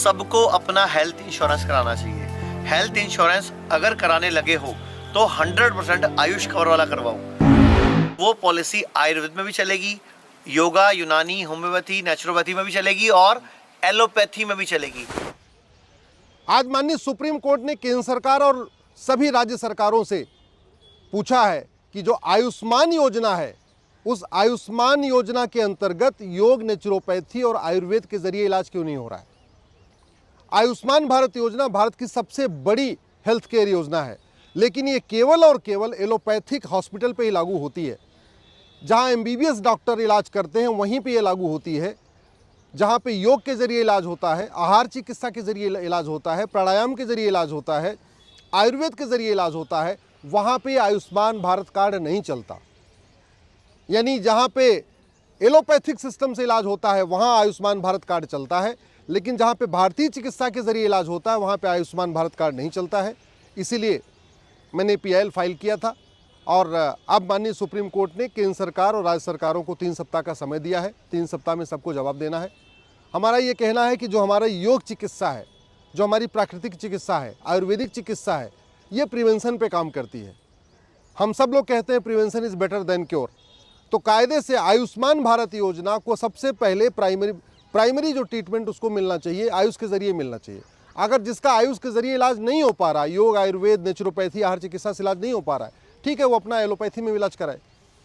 सबको अपना health insurance कराना चाहिए। हेल्थ इंश्योरेंस अगर कराने लगे हो तो 100% आयुष कवर वाला करवाओ। वो पॉलिसी आयुर्वेद में भी चलेगी, योगा, यूनानी, होम्योपैथी, नेचुरोपैथी में भी चलेगी और एलोपैथी में भी चलेगी। आज माननीय सुप्रीम कोर्ट ने केंद्र सरकार और सभी राज्य सरकारों से पूछा है कि जो आयुष्मान योजना है, उस आयुष्मान योजना के अंतर्गत योग, नेचुरोपैथी और आयुर्वेद के जरिए इलाज क्यों नहीं हो रहा है। आयुष्मान भारत योजना भारत की सबसे बड़ी हेल्थ केयर योजना है, लेकिन ये केवल और केवल एलोपैथिक हॉस्पिटल पे ही लागू होती है। जहां एमबीबीएस डॉक्टर इलाज करते हैं वहीं पे ये लागू होती है। जहां पे योग के जरिए इलाज होता है, आहार चिकित्सा के जरिए इलाज होता है, प्राणायाम के जरिए इलाज होता है, आयुर्वेद के जरिए इलाज होता है, वहां पे आयुष्मान भारत कार्ड नहीं चलता। यानी जहां पे एलोपैथिक सिस्टम से इलाज होता है वहां आयुष्मान भारत कार्ड चलता है, लेकिन जहां पे भारतीय चिकित्सा के जरिए इलाज होता है वहां पे आयुष्मान भारत कार्ड नहीं चलता है। इसीलिए मैंने पीआईएल फाइल किया था और अब माननीय सुप्रीम कोर्ट ने केंद्र सरकार और राज्य सरकारों को 3 सप्ताह का समय दिया है। 3 सप्ताह में सबको जवाब देना है। हमारा ये कहना है कि जो हमारा योग चिकित्सा है, जो हमारी प्राकृतिक चिकित्सा है, आयुर्वेदिक चिकित्सा है, ये प्रिवेंशन पे काम करती है। हम सब लोग कहते हैं prevention is better than cure. तो कायदे से आयुष्मान भारत योजना को सबसे पहले प्राइमरी जो ट्रीटमेंट उसको मिलना चाहिए, आयुष के जरिए मिलना चाहिए। अगर जिसका आयुष के जरिए इलाज नहीं हो पा रहा, योग, आयुर्वेद, नेचुरोपैथी, आहार चिकित्सा से इलाज नहीं हो पा रहा है, ठीक है, वो अपना एलोपैथी में इलाज कराए।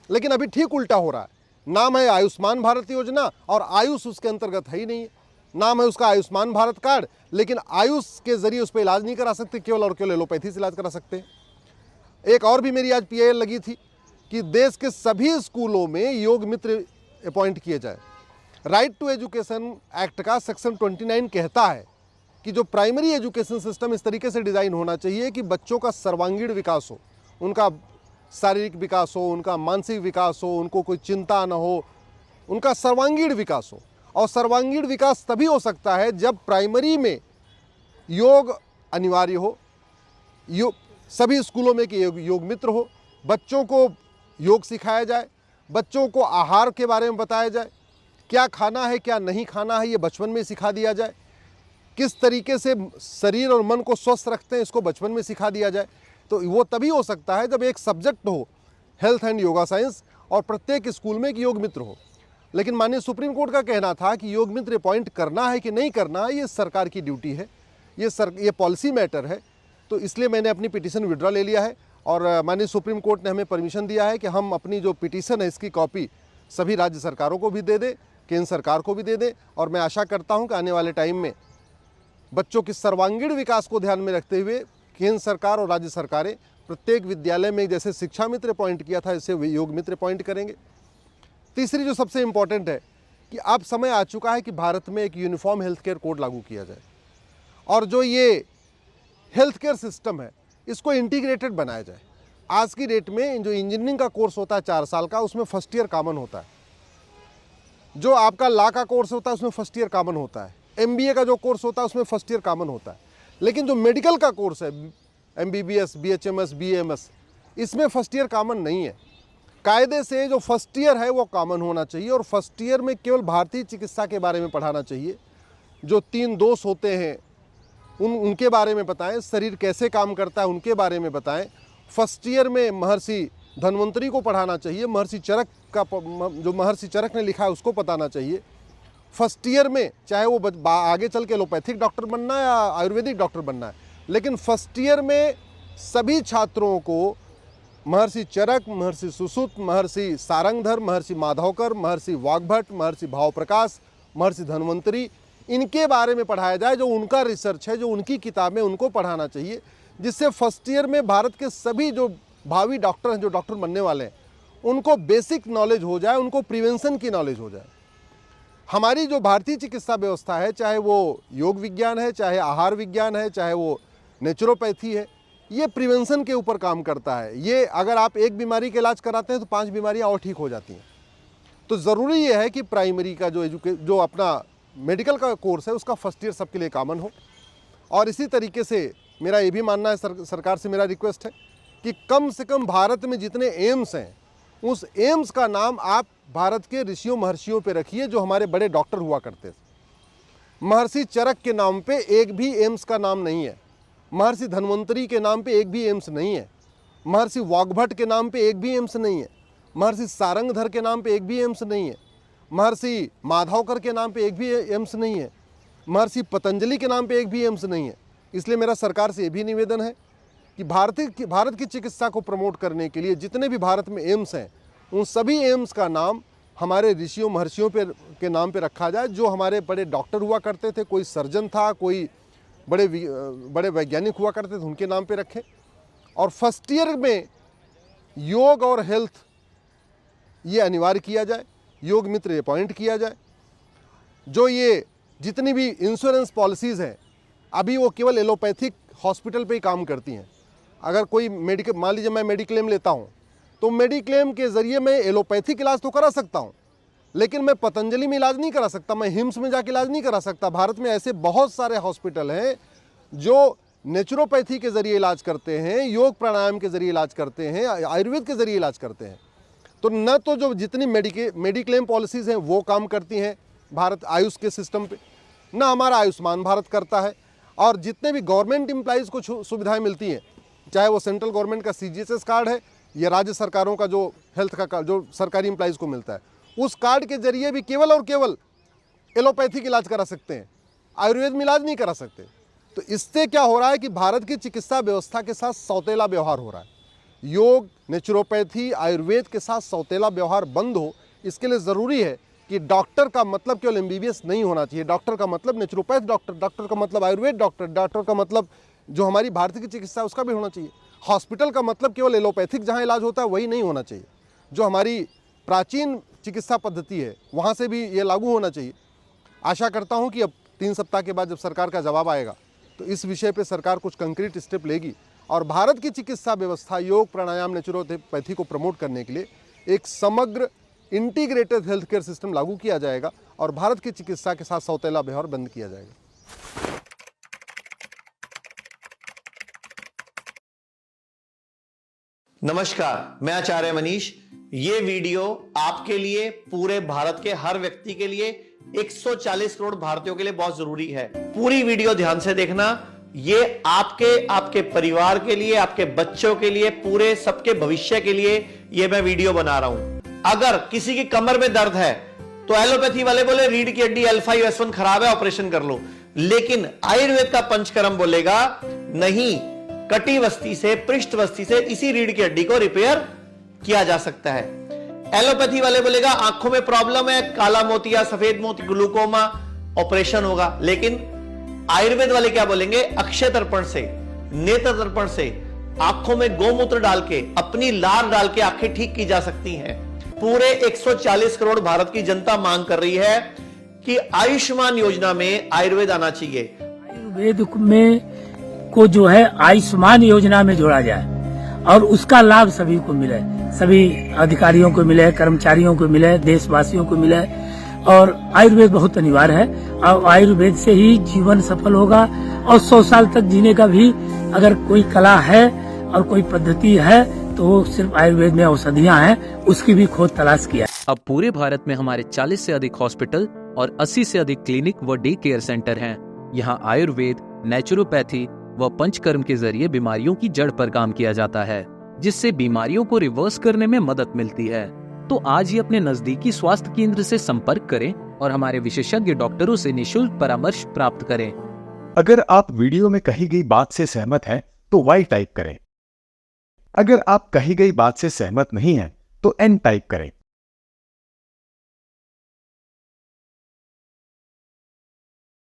लेकिन अभी ठीक उल्टा हो रहा है। नाम है आयुष्मान भारत योजना और आयुष उसके अंतर्गत है ही नहीं है। नाम है उसका आयुष्मान भारत कार्ड, लेकिन आयुष के जरिए उस पर इलाज नहीं करा सकते, केवल और केवल एलोपैथी से इलाज करा सकते हैं। एक और भी मेरी आज पीआईएल लगी थी कि देश के सभी स्कूलों में योग मित्र अपॉइंट किए जाए। राइट टू एजुकेशन एक्ट का सेक्शन 29 कहता है कि जो प्राइमरी एजुकेशन सिस्टम इस तरीके से डिज़ाइन होना चाहिए कि बच्चों का सर्वांगीण विकास हो, उनका शारीरिक विकास हो, उनका मानसिक विकास हो, उनको कोई चिंता न हो, उनका सर्वांगीण विकास हो। और सर्वांगीण विकास तभी हो सकता है जब प्राइमरी में योग अनिवार्य हो, सभी स्कूलों में कि योग मित्र हो, बच्चों को योग सिखाया जाए, बच्चों को आहार के बारे में बताया जाए, क्या खाना है क्या नहीं खाना है ये बचपन में सिखा दिया जाए, किस तरीके से शरीर और मन को स्वस्थ रखते हैं इसको बचपन में सिखा दिया जाए। तो वो तभी हो सकता है जब एक सब्जेक्ट हो हेल्थ एंड योगा साइंस और प्रत्येक स्कूल में एक योग मित्र हो। लेकिन माननीय सुप्रीम कोर्ट का कहना था कि योग मित्र अपॉइंट करना है कि नहीं करना है ये सरकार की ड्यूटी है, ये पॉलिसी मैटर है। तो इसलिए मैंने अपनी पिटीशन विड्रॉ ले लिया है और माननीय सुप्रीम कोर्ट ने हमें परमिशन दिया है कि हम अपनी जो पिटीशन है इसकी कॉपी सभी राज्य सरकारों को भी दे दें, केंद्र सरकार को भी दे दें। और मैं आशा करता हूं कि आने वाले टाइम में बच्चों के सर्वांगीण विकास को ध्यान में रखते हुए केंद्र सरकार और राज्य सरकारें प्रत्येक विद्यालय में जैसे शिक्षा मित्र अपॉइंट किया था ऐसे योग मित्र अपॉइंट करेंगे। तीसरी जो सबसे इम्पॉर्टेंट है कि अब समय आ चुका है कि भारत में एक यूनिफॉर्म हेल्थ केयर कोड लागू किया जाए और जो ये हेल्थ केयर सिस्टम है इसको इंटीग्रेटेड बनाया जाए। आज की डेट में जो इंजीनियरिंग का कोर्स होता है 4 साल का, उसमें फर्स्ट ईयर कॉमन होता है। जो आपका लॉ का कोर्स होता है उसमें फर्स्ट ईयर कॉमन होता है। एमबीए का जो कोर्स होता है उसमें फर्स्ट ईयर कॉमन होता है। लेकिन जो मेडिकल का कोर्स है एमबीबीएस, बीएचएमएस, बीएमएस, इसमें फर्स्ट ईयर कॉमन नहीं है। कायदे से जो फर्स्ट ईयर है वो कॉमन होना चाहिए और फर्स्ट ईयर में केवल भारतीय चिकित्सा के बारे में पढ़ाना चाहिए। जो 3 दोष होते हैं उनके बारे में बताएं, शरीर कैसे काम करता है उनके बारे में बताएं। फर्स्ट ईयर में महर्षि धन्वंतरी को पढ़ाना चाहिए, महर्षि चरक का जो महर्षि चरक ने लिखा है उसको बताना चाहिए। फर्स्ट ईयर में चाहे वो आगे चल के एलोपैथिक डॉक्टर बनना है या आयुर्वेदिक डॉक्टर बनना है, लेकिन फर्स्ट ईयर में सभी छात्रों को महर्षि चरक, महर्षि सुश्रुत, महर्षि सारंगधर, महर्षि माधवकर, महर्षि वाग्भट, महर्षि भावप्रकाश, महर्षि धन्वंतरी, इनके बारे में पढ़ाया जाए। जो उनका रिसर्च है, जो उनकी किताबें, उनको पढ़ाना चाहिए, जिससे फर्स्ट ईयर में भारत के सभी जो भावी डॉक्टर हैं, जो डॉक्टर बनने वाले हैं, उनको बेसिक नॉलेज हो जाए, उनको प्रिवेंशन की नॉलेज हो जाए। हमारी जो भारतीय चिकित्सा व्यवस्था है, चाहे वो योग विज्ञान है, चाहे आहार विज्ञान है, चाहे वो नेचुरोपैथी है, ये प्रिवेंशन के ऊपर काम करता है। ये अगर आप एक बीमारी का इलाज कराते हैं तो 5 बीमारियां और ठीक हो जाती हैं। तो ज़रूरी ये है कि प्राइमरी का जो अपना मेडिकल का कोर्स है उसका फर्स्ट ईयर सबके लिए कॉमन हो। और इसी तरीके से मेरा ये भी मानना है, सरकार से मेरा रिक्वेस्ट है कि कम से कम भारत में जितने एम्स हैं उस एम्स का नाम आप भारत के ऋषियों महर्षियों पे रखिए जो हमारे बड़े डॉक्टर हुआ करते थे। महर्षि चरक के नाम पे एक भी एम्स का नाम नहीं है, महर्षि धन्वंतरी के नाम पे एक भी एम्स नहीं है, महर्षि वाग्भट के नाम पे एक भी एम्स नहीं है, महर्षि सारंगधर के नाम पे एक भी एम्स नहीं है, महर्षि माधवकर के नाम पे एक भी एम्स नहीं है, महर्षि पतंजलि के नाम पे एक भी एम्स नहीं है। इसलिए मेरा सरकार से ये भी निवेदन है कि भारत की चिकित्सा को प्रमोट करने के लिए जितने भी भारत में एम्स हैं, उन सभी एम्स का नाम हमारे ऋषियों महर्षियों के नाम पे रखा जाए। जो हमारे बड़े डॉक्टर हुआ करते थे, कोई सर्जन था, कोई बड़े वैज्ञानिक हुआ करते थे, उनके नाम पे रखें। और फर्स्ट ईयर में योग और हेल्थ ये अनिवार्य किया जाए, योग मित्र अपॉइंट किया जाए। जो ये जितनी भी इंश्योरेंस पॉलिसीज़ हैं अभी वो केवल एलोपैथिक हॉस्पिटल पे ही काम करती हैं। अगर कोई मेडिकल, मान लीजिए मैं मेडिक्लेम लेता हूँ तो मेडिक्लेम के ज़रिए मैं एलोपैथिक इलाज तो करा सकता हूँ, लेकिन मैं पतंजलि में इलाज नहीं करा सकता, मैं हिम्स में जाके इलाज नहीं करा सकता। भारत में ऐसे बहुत सारे हॉस्पिटल हैं जो नेचुरोपैथी के ज़रिए इलाज करते हैं, योग प्राणायाम के ज़रिए इलाज करते हैं, आयुर्वेद के ज़रिए इलाज करते हैं। तो न तो जो जितनी मेडिक्लेम पॉलिसीज़ हैं वो काम करती हैं भारत आयुष के सिस्टम पे, न हमारा आयुष्मान भारत करता है। और जितने भी गवर्नमेंट एम्प्लॉइज़ को सुविधाएं मिलती हैं, चाहे वो सेंट्रल गवर्नमेंट का CGHS कार्ड है या राज्य सरकारों का जो हेल्थ का जो सरकारी एम्प्लॉइज़ को मिलता है, उस कार्ड के जरिए भी केवल और केवल एलोपैथिक इलाज करा सकते हैं, आयुर्वेद में इलाज नहीं करा सकते। तो इससे क्या हो रहा है कि भारत की चिकित्सा व्यवस्था के साथ सौतेला व्यवहार हो रहा है। योग, नेचुरोपैथी, आयुर्वेद के साथ सौतेला व्यवहार बंद हो, इसके लिए ज़रूरी है कि डॉक्टर का मतलब केवल MBBS नहीं होना चाहिए। डॉक्टर का मतलब नेचुरोपैथ डॉक्टर, डॉक्टर का मतलब आयुर्वेद डॉक्टर, डॉक्टर का मतलब जो हमारी भारतीय की चिकित्सा है उसका भी होना चाहिए। हॉस्पिटल का मतलब केवल एलोपैथिक जहाँ इलाज होता है वही नहीं होना चाहिए। जो हमारी प्राचीन चिकित्सा पद्धति है वहाँ से भी ये लागू होना चाहिए। आशा करता हूँ कि अब 3 सप्ताह के बाद जब सरकार का जवाब आएगा तो इस विषय पे सरकार कुछ कंक्रीट स्टेप लेगी और भारत की चिकित्सा व्यवस्था योग, प्राणायाम, नेचुरोपैथी को प्रमोट करने के लिए एक समग्र इंटीग्रेटेड हेल्थ केयर सिस्टम लागू किया जाएगा और भारत की चिकित्सा के साथ सौतेला व्यवहार बंद किया जाएगा। नमस्कार, मैं आचार्य मनीष। ये वीडियो आपके लिए, पूरे भारत के हर व्यक्ति के लिए, 140 करोड़ भारतीयों के लिए बहुत जरूरी है। पूरी वीडियो ध्यान से देखना। ये आपके परिवार के लिए, आपके बच्चों के लिए, पूरे सबके भविष्य के लिए ये मैं वीडियो बना रहा हूं। अगर किसी की कमर में दर्द है तो एलोपैथी वाले बोले रीढ़ की हड्डी L5 S1 खराब है, ऑपरेशन कर लो। लेकिन आयुर्वेद का पंचकर्म बोलेगा नहीं, कटी वस्ती से, पृष्ठ वस्ती से इसी रीढ़ की हड्डी को रिपेयर किया जा सकता है। एलोपैथी वाले बोलेगा आंखों में प्रॉब्लम है, काला मोतिया, सफेद मोती, ग्लूकोमा, ऑपरेशन होगा। लेकिन आयुर्वेद वाले क्या बोलेंगे? अक्षय तर्पण से, नेत्र तर्पण से आंखों में गोमूत्र डाल के, अपनी लार डाल के आंखें ठीक की जा सकती हैं। पूरे 140 करोड़ भारत की जनता मांग कर रही है कि आयुष्मान योजना में आयुर्वेद आना चाहिए। आयुर्वेद में को जो है आयुष्मान योजना में जोड़ा जाए और उसका लाभ सभी को मिले, सभी अधिकारियों को मिले, कर्मचारियों को मिले, देशवासियों को मिले। और आयुर्वेद बहुत अनिवार्य है और आयुर्वेद से ही जीवन सफल होगा। और 100 साल तक जीने का भी अगर कोई कला है और कोई पद्धति है तो वो सिर्फ आयुर्वेद में औषधियां हैं, उसकी भी खोज तलाश किया। अब पूरे भारत में हमारे 40 से अधिक हॉस्पिटल और 80 से अधिक क्लिनिक व डे केयर सेंटर हैं। यहाँ आयुर्वेद, नेचुरोपैथी व पंचकर्म के जरिए बीमारियों की जड़ पर काम किया जाता है, जिससे बीमारियों को रिवर्स करने में मदद मिलती है। तो आज ही अपने नजदीकी स्वास्थ्य केंद्र से संपर्क करें और हमारे विशेषज्ञ डॉक्टरों से निशुल्क परामर्श प्राप्त करें। अगर आप वीडियो में कही गई बात से सहमत हैं तो Y टाइप करें। अगर आप कही गई बात से सहमत नहीं हैं तो N टाइप करें।